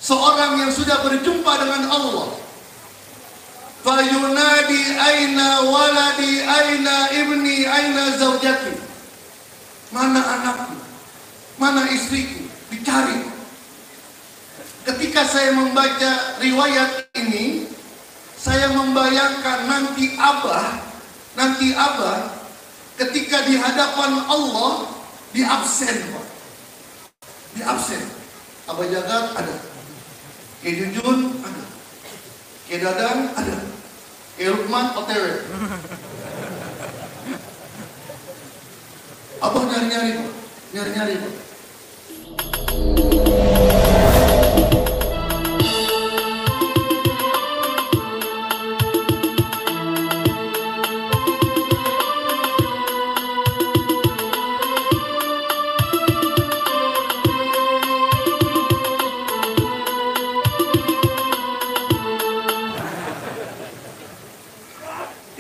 seorang yang sudah berjumpa dengan Allah. Fayunadi aina waladi, aina ibni, aina zaujati. Mana anakku? Mana istriku? Dicari. Ketika saya membaca riwayat ini, saya membayangkan nanti Abah ketika di hadapan Allah di absen, Pak. Di absen. Abah Jagat ada. Ki Jujun ada. Ki Dadang ada. Ki Lukman OTW. Abah nyari-nyari, Pak. Nyari-nyari, Pak.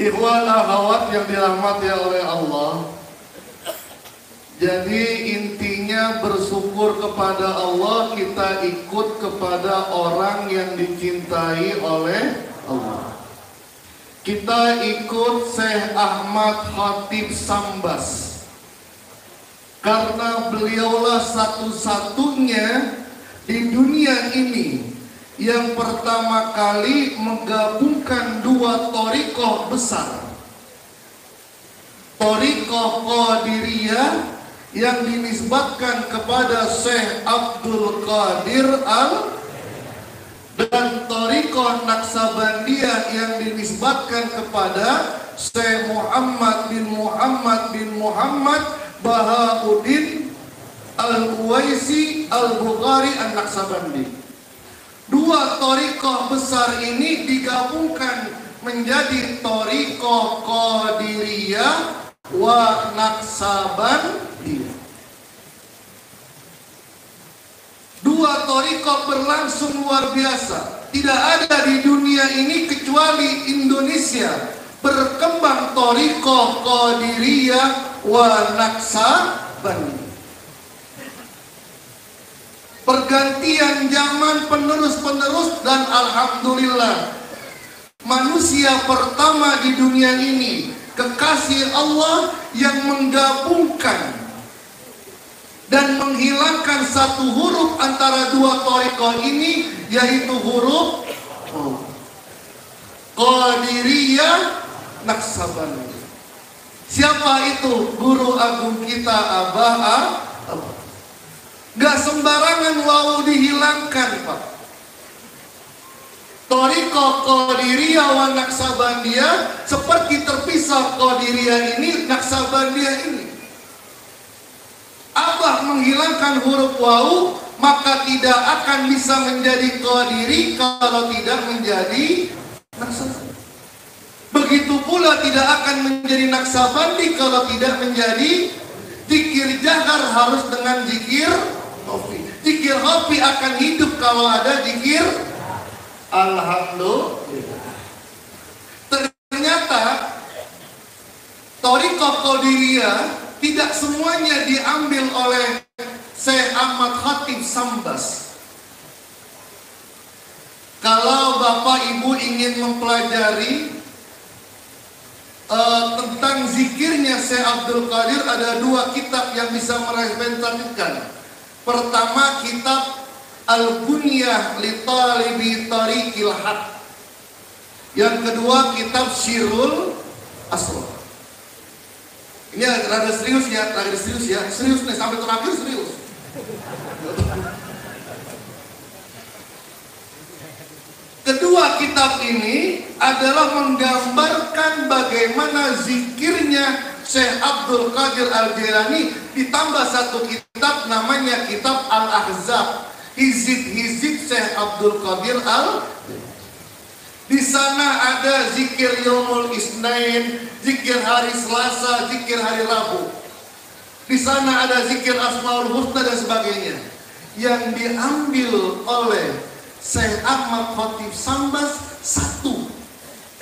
Ikhwan akhwat yang dirahmati oleh Allah. Jadi intinya bersyukur kepada Allah, kita ikut kepada orang yang dicintai oleh Allah. Kita ikut Syekh Ahmad Khatib Sambas karena beliaulah satu-satunya di dunia ini yang pertama kali menggabungkan dua thariqah besar. Thariqah Qadiriyah yang dinisbatkan kepada Syekh Abdul Qadir dan thariqah Naqsabandiyah yang dinisbatkan kepada Syekh Muhammad bin Muhammad Bahauddin Al-Uwaisi Al-Bukhari An-Naqsabandi. Dua thariqah besar ini digabungkan menjadi thariqah Qadiriyah wa Naqsabandiyah. Dua thariqah berlangsung luar biasa. Tidak ada di dunia ini kecuali Indonesia berkembang thariqah Qadiriyah wa Naqsabandiyah. Pergantian zaman penerus-penerus dan alhamdulillah manusia pertama di dunia ini, kekasih Allah yang menggabungkan dan menghilangkan satu huruf antara dua thariqah ini, yaitu huruf Qadiriyah Naqsabandiyah. Siapa itu? Guru agung kita Abah Gak sembarangan wawu dihilangkan, Pak. Thariqah Qadiriyah wa Naqsabandiyah seperti terpisah Qadiriyah ini, Naqsabandiyah ini. Abah menghilangkan huruf wawu, maka tidak akan bisa menjadi Qadiri kalau tidak menjadi Naqsabandi. Begitu pula tidak akan menjadi Naqsabandi kalau tidak menjadi zikir jahar, harus dengan zikir hofi. Zikir hofi akan hidup kalau ada zikir alhamdulillah. Ternyata thariqah Qadiriyah tidak semuanya diambil oleh Syekh Ahmad Khatib Sambas. Kalau Bapak Ibu ingin mempelajari tentang zikirnya Syekh Abdul Qadir, ada dua kitab yang bisa merepresentasikan. Pertama, kitab Al-Bunyah li Talibi Tariqil Haq. Yang kedua, kitab Syirul Asrar. Ini rada serius ya, serius nih, sampai terakhir serius. Kedua kitab ini adalah menggambarkan bagaimana zikirnya Syekh Abdul Qadir Al-Jailani, ditambah satu kitab namanya kitab Al-Ahzab, hizib-hizib Syekh Abdul Qadir Di sana ada zikir Yaumul Isnain, zikir hari Selasa, zikir hari Rabu. Di sana ada zikir Asmaul Husna dan sebagainya. Yang diambil oleh Syekh Ahmad Khatib Sambas satu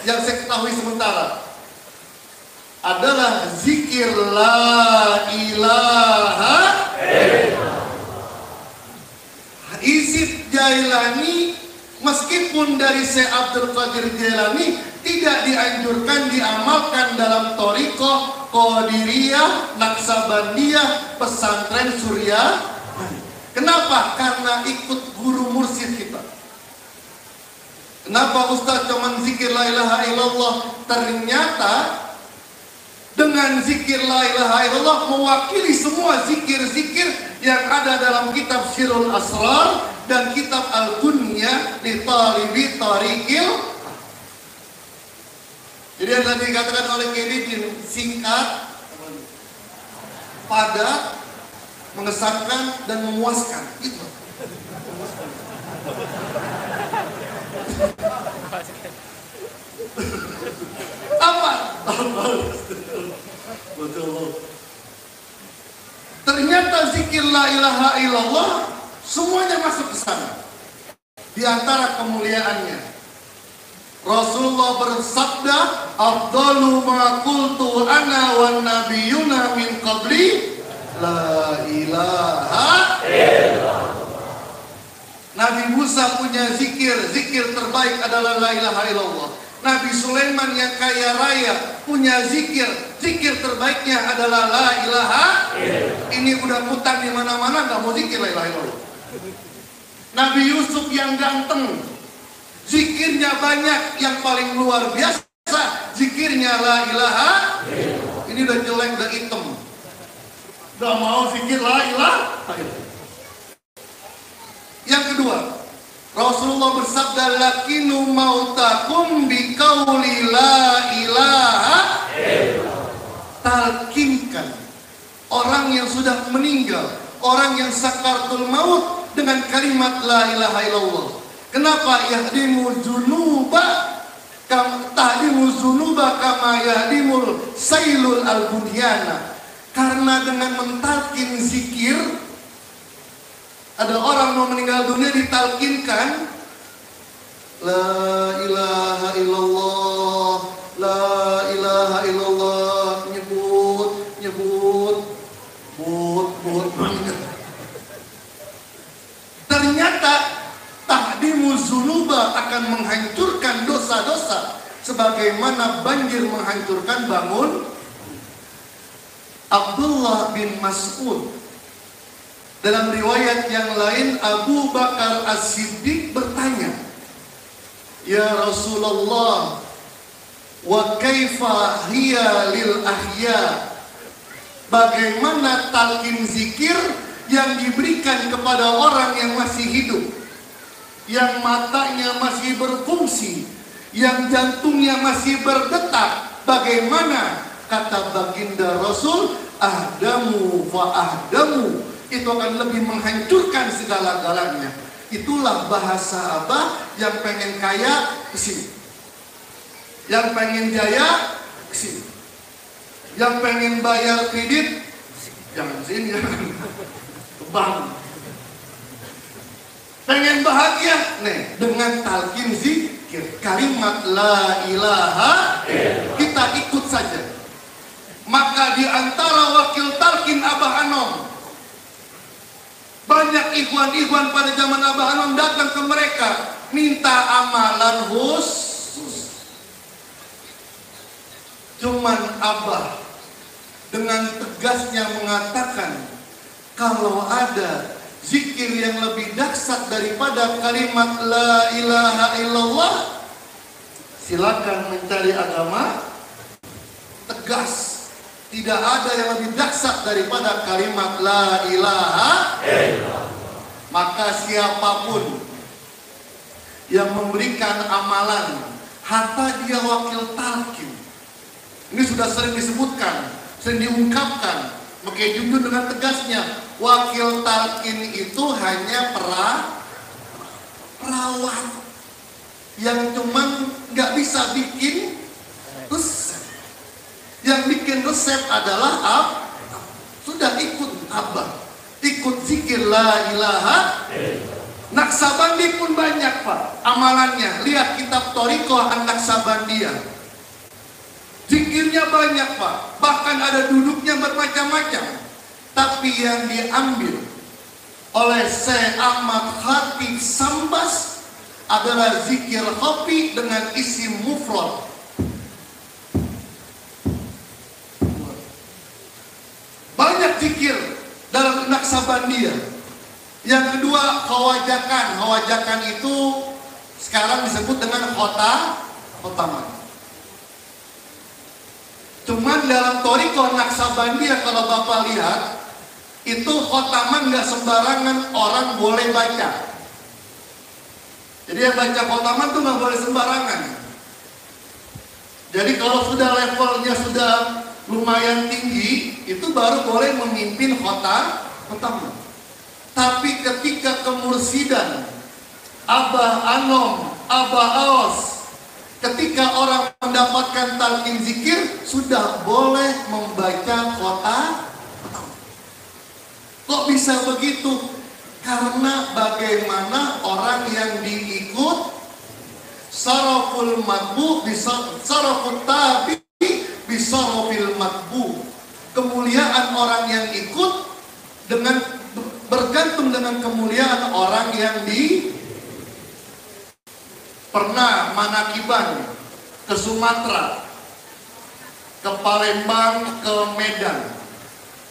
yang saya ketahui sementara adalah zikir la ilaha illallah. Hizib Jailani, meskipun dari Syekh Abdul Qadir Jailani, tidak dianjurkan diamalkan dalam thariqah Qadiriyah, Naksabandiyah, pesantren Surya. Kenapa? Karena ikut guru mursyid kita. Kenapa Ustaz cuman zikir la ilaha illallah? Ternyata dengan zikir la ilaha illallah mewakili semua zikir-zikir yang ada dalam kitab Sirrul Asrar dan kitab Al-Kunyah li Talibi Tariqil. Jadi yang tadi dikatakan oleh Kedidin, singkat, padat, mengesankan dan memuaskan. Itu. Apa? Ternyata zikir la ilaha illallah semuanya masuk ke sana. Di antara kemuliaannya, Rasulullah bersabda, "Afdalu ma qultu ana wan nabiyuna min qabli la ilaha illallah." Nabi Musa punya zikir terbaik adalah la ilaha illallah. Nabi Sulaiman yang kaya raya punya zikir terbaiknya adalah la ilaha illallah. Ini udah hutan di mana-mana nggak mau zikir la ilaha illallah. Nabi Yusuf yang ganteng, zikirnya banyak, yang paling luar biasa zikirnya la ilaha illallah. Ini udah jelek, udah hitam, udah mau zikir la ilaha illallah. Yang kedua, Rasulullah bersabda, "Lakinu mautakum biqauli la ilaha illallah." Talkinkan orang yang sudah meninggal, orang yang sakaratul maut dengan kalimat la ilaha illallah. Kenapa? Yahdimu dzunuba tahdimu dzunuba kama yahdimul sailul al-budyana. Karena dengan mentalkin zikir, ada orang mau meninggal dunia ditalkinkan la ilaha illallah, la ilaha illallah, nyebut ternyata tahdimu zunuba akan menghancurkan dosa-dosa sebagaimana banjir menghancurkan bangun. Abdullah bin Mas'ud, dalam riwayat yang lain Abu Bakar As-Siddiq bertanya, "Ya Rasulullah, wa kaifa hiya lil ahya?" Bagaimana talqin zikir yang diberikan kepada orang yang masih hidup, yang matanya masih berfungsi, yang jantungnya masih berdetak? Bagaimana? Kata baginda Rasul, "Ahdamu fa ahdamu." Itu akan lebih menghancurkan segala-galanya. Itulah bahasa Abah. Yang pengen kaya, kesini. Yang pengen jaya, kesini. Yang pengen bayar kredit, jangan sini, jangan ke bank. Pengen bahagia, nih, dengan talqin zikir, kalimat la ilaha, kita ikut saja. Maka di antara wakil talqin Abah Anom, banyak ikhwan-ikhwan pada zaman Abah Anom datang ke mereka minta amalan khusus. Cuman Abah dengan tegasnya mengatakan, kalau ada zikir yang lebih dahsyat daripada kalimat la ilaha illallah, silakan mencari agama. Tegas. Tidak ada yang lebih dahsyat daripada kalimat la ilaha illallah. Maka siapapun yang memberikan amalan, hatta dia wakil talqin, ini sudah sering disebutkan, sering diungkapkan, maka jujur dengan tegasnya, wakil talqin itu hanya perawat yang cuman nggak bisa bikin resep. Yang bikin resep adalah sudah ikut Abah, ikut zikir la ilaha. Naksabandi pun banyak Pak amalannya. Lihat kitab Thariqah An-Naksabandiyah, zikirnya banyak Pak, bahkan ada duduknya bermacam-macam. Tapi yang diambil oleh Syekh Ahmad Khatib Sambas adalah zikir khofi dengan isim mufrad. Banyak zikir dalam Naqsabandiyah. Yang kedua, khawajakan. Khawajakan itu sekarang disebut dengan khotaman. Cuman dalam thariqah Naqsabandiyah kalau Bapak lihat, itu khotaman nggak sembarangan orang boleh baca. Jadi yang baca khotaman tuh nggak boleh sembarangan. Jadi kalau sudah levelnya sudah lumayan tinggi, itu baru boleh memimpin khotaman. Tapi ketika kemursidan, Abah Anom, Abah Aos, ketika orang mendapatkan talqin zikir, sudah boleh membaca khotaman. Kok bisa begitu? Karena bagaimana orang yang diikut saraful matbu saraful tabi bisarafil matbu. Kemuliaan orang yang ikut dengan bergantung dengan kemuliaan orang yang pernah manakiban ke Sumatera, ke Palembang, ke Medan.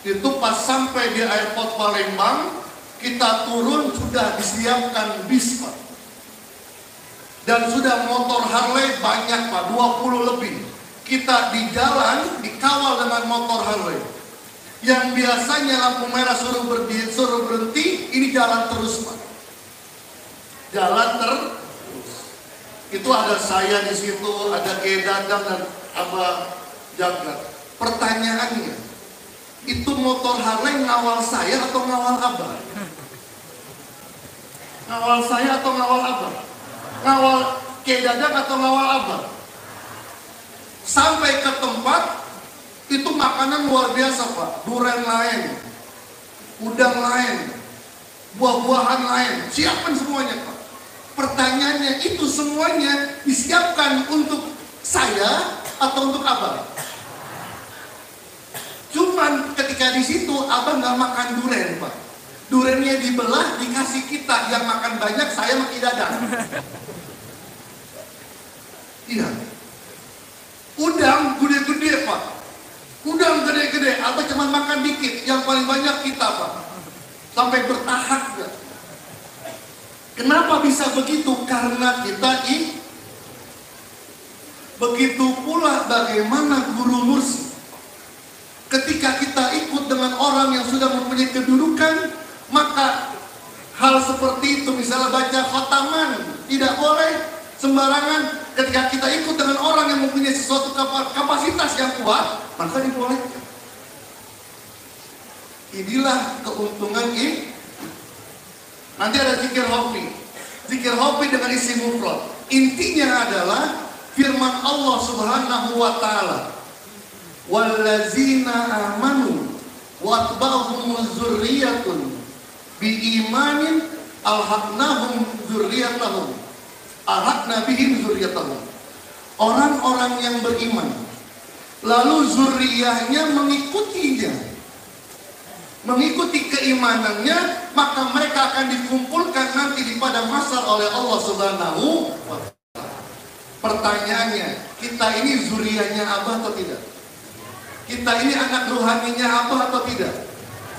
Itu pas sampai di airport Palembang, kita turun sudah disiapkan bis, Pak. Dan sudah motor Harley banyak, Pak, 20 lebih. Kita di jalan dikawal dengan motor Harley. Yang biasanya lampu merah suruh berhenti, ini jalan terus, Pak. Jalan terus. Itu ada saya di situ, ada Kiai Dadang dan Abah Jagat. Pertanyaannya, itu motor Harley ngawal saya atau ngawal Abah? Ngawal saya atau ngawal Abah? Ngawal Kiai Dadang atau ngawal Abah? Sampai ke tempat, itu makanan luar biasa, Pak. Durian lain, udang lain, buah-buahan lain, siapkan semuanya, Pak. Pertanyaannya, itu semuanya disiapkan untuk saya atau untuk Abah? Cuman ketika di situ Abah nggak makan durian, Pak. Duriannya dibelah, dikasih kita. Yang makan banyak, saya makin Dadang. Iya. Udang gede-gede, Pak. Udang gede-gede, Abah cuma makan dikit. Yang paling banyak kita, Pak. Sampai bertahap, ya. Kenapa bisa begitu? Karena kita begitu pula bagaimana guru mursi. Ketika kita ikut dengan orang yang sudah mempunyai kedudukan, maka hal seperti itu, misalnya baca khotaman, tidak boleh sembarangan. Ketika kita ikut dengan orang yang mempunyai sesuatu kapasitas yang kuat, maka dibolehkan. Inilah keuntungan ini. Nanti ada zikir hofi. Zikir hofi dengan isi mufrad. Intinya adalah firman Allah Subhanahu wa taala, wallazina amanu watba'hum dzurriyyatun biimanin alhaqnahum dzurriyyatahum alhaqna bihim dzurriyyatahum. Orang-orang yang beriman lalu zuriyahnya mengikutinya, mengikuti keimanannya, maka mereka akan dikumpulkan nanti di padang mahsyar oleh Allah Subhanahu wa taala. Pertanyaannya, kita ini zuriyahnya Abah atau tidak? Kita ini anak ruhaninya Abah atau tidak?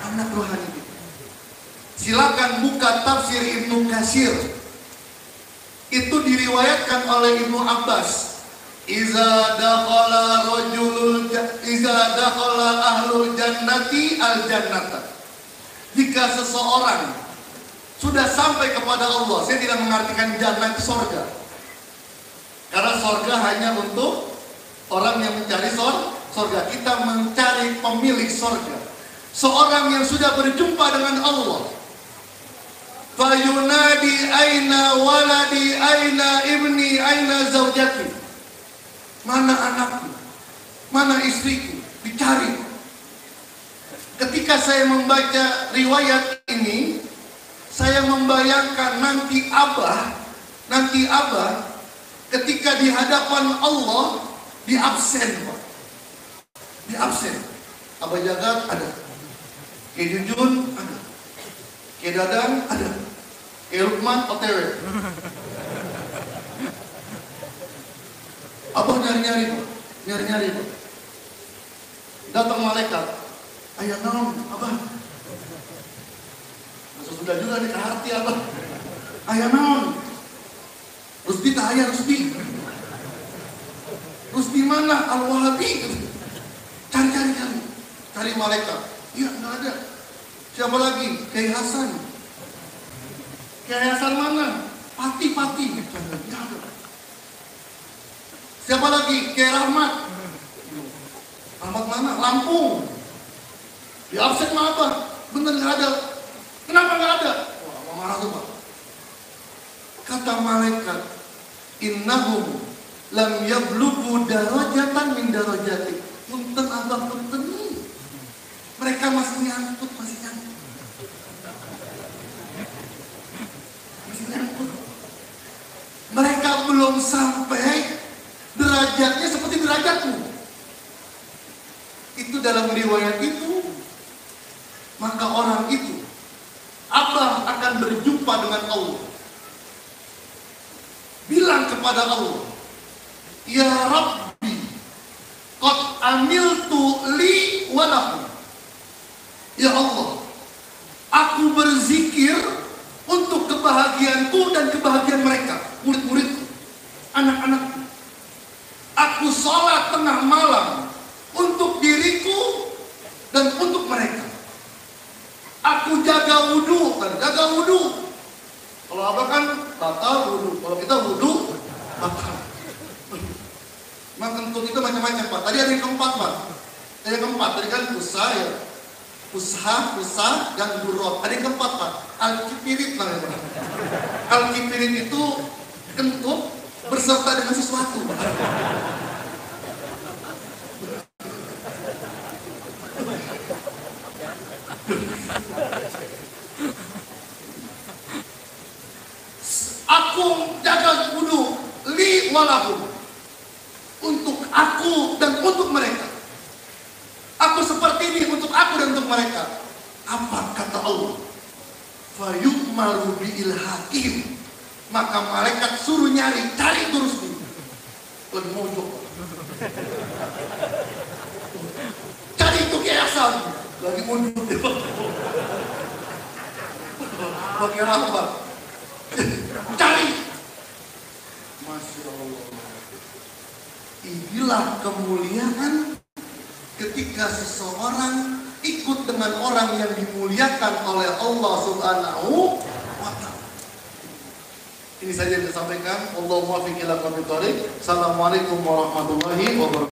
Anak ruhani kita. Silakan buka tafsir Ibnu Katsir. Itu diriwayatkan oleh Ibnu Abbas. Iza dakhala ahlul jannati al jannata. Jika seseorang sudah sampai kepada Allah, saya tidak mengartikan jannah itu surga. Karena surga hanya untuk orang yang mencari surga. Kita mencari pemilik surga. Seorang yang sudah berjumpa dengan Allah. Fayunadi aina waladi aina ibni aina zaujati. Mana anakku? Mana istriku? Dicari. Ketika saya membaca riwayat ini, saya membayangkan nanti Abah ketika di hadapan Allah di absen, Pak. Di absen. Abah Jagat ada. Kiai Jujun ada. Kayak Dadang ada, kayak Lukman OTW. Abah nyari-nyari Pak. Datang malaikat, ayah naon, Abah. Masa sudah juga nih ke hati Abah. Ayah naon. Rusdi tak ayah Rusdi. Rusdi mana? Al-Wahabi. Cari malaikat. Iya nggak ada. Siapa lagi? Kiai Hasan. Kiai Hasan mana? Pati. Nggak ada. Siapa lagi? Kiai Rahmat. Rahmat mana? Lampung. Di absen mah apa? Bener nggak ada. Kenapa nggak ada? Wah, marah tuh Pak. Kata malaikat, innahum lam yablughu darajatan min darajati. Punten Abah, punten. Mereka masih nyangkut. Mereka belum sampai derajatnya seperti derajatmu. Itu dalam riwayat itu, maka orang itu Abah akan berjumpa dengan Allah. Bilang kepada Allah, ya Rabbi, qad amiltu li wa lakum. Ya Allah, aku berzikir untuk kebahagiaanku dan kebahagiaan mereka, murid-muridku, anak-anakku. Aku sholat tengah malam untuk diriku dan untuk mereka. Aku jaga wudhu. Kalau Abah kan batal wudhu, kalau kita wudhu batal. Memang kentut itu macam-macam Pak. Tadi ada yang keempat Pak. Tadi kan pusha, dan durot. Ada yang keempat Pak. Al-kipirit namanya Pak. Al-kipirit itu kentut berserta dengan sesuatu Pak. Aku jaga wudhu li walakum, untuk aku dan untuk mereka. Aku seperti ini untuk aku dan untuk mereka. Apa kata Allah? Fayu'maru bi'il hakim. Maka malaikat suruh cari terus nih. Lagi mojok. Cari itu kiasan. Lagi mojok. Pakai apa? Cari. Masya Allah. Inilah kemuliaan ketika seseorang ikut dengan orang yang dimuliakan oleh Allah Subhanahu wa ta'ala. Ini saja yang saya sampaikan. Allahumma fiqh ila qabit thariq. Assalamualaikum warahmatullahi wabarakatuh.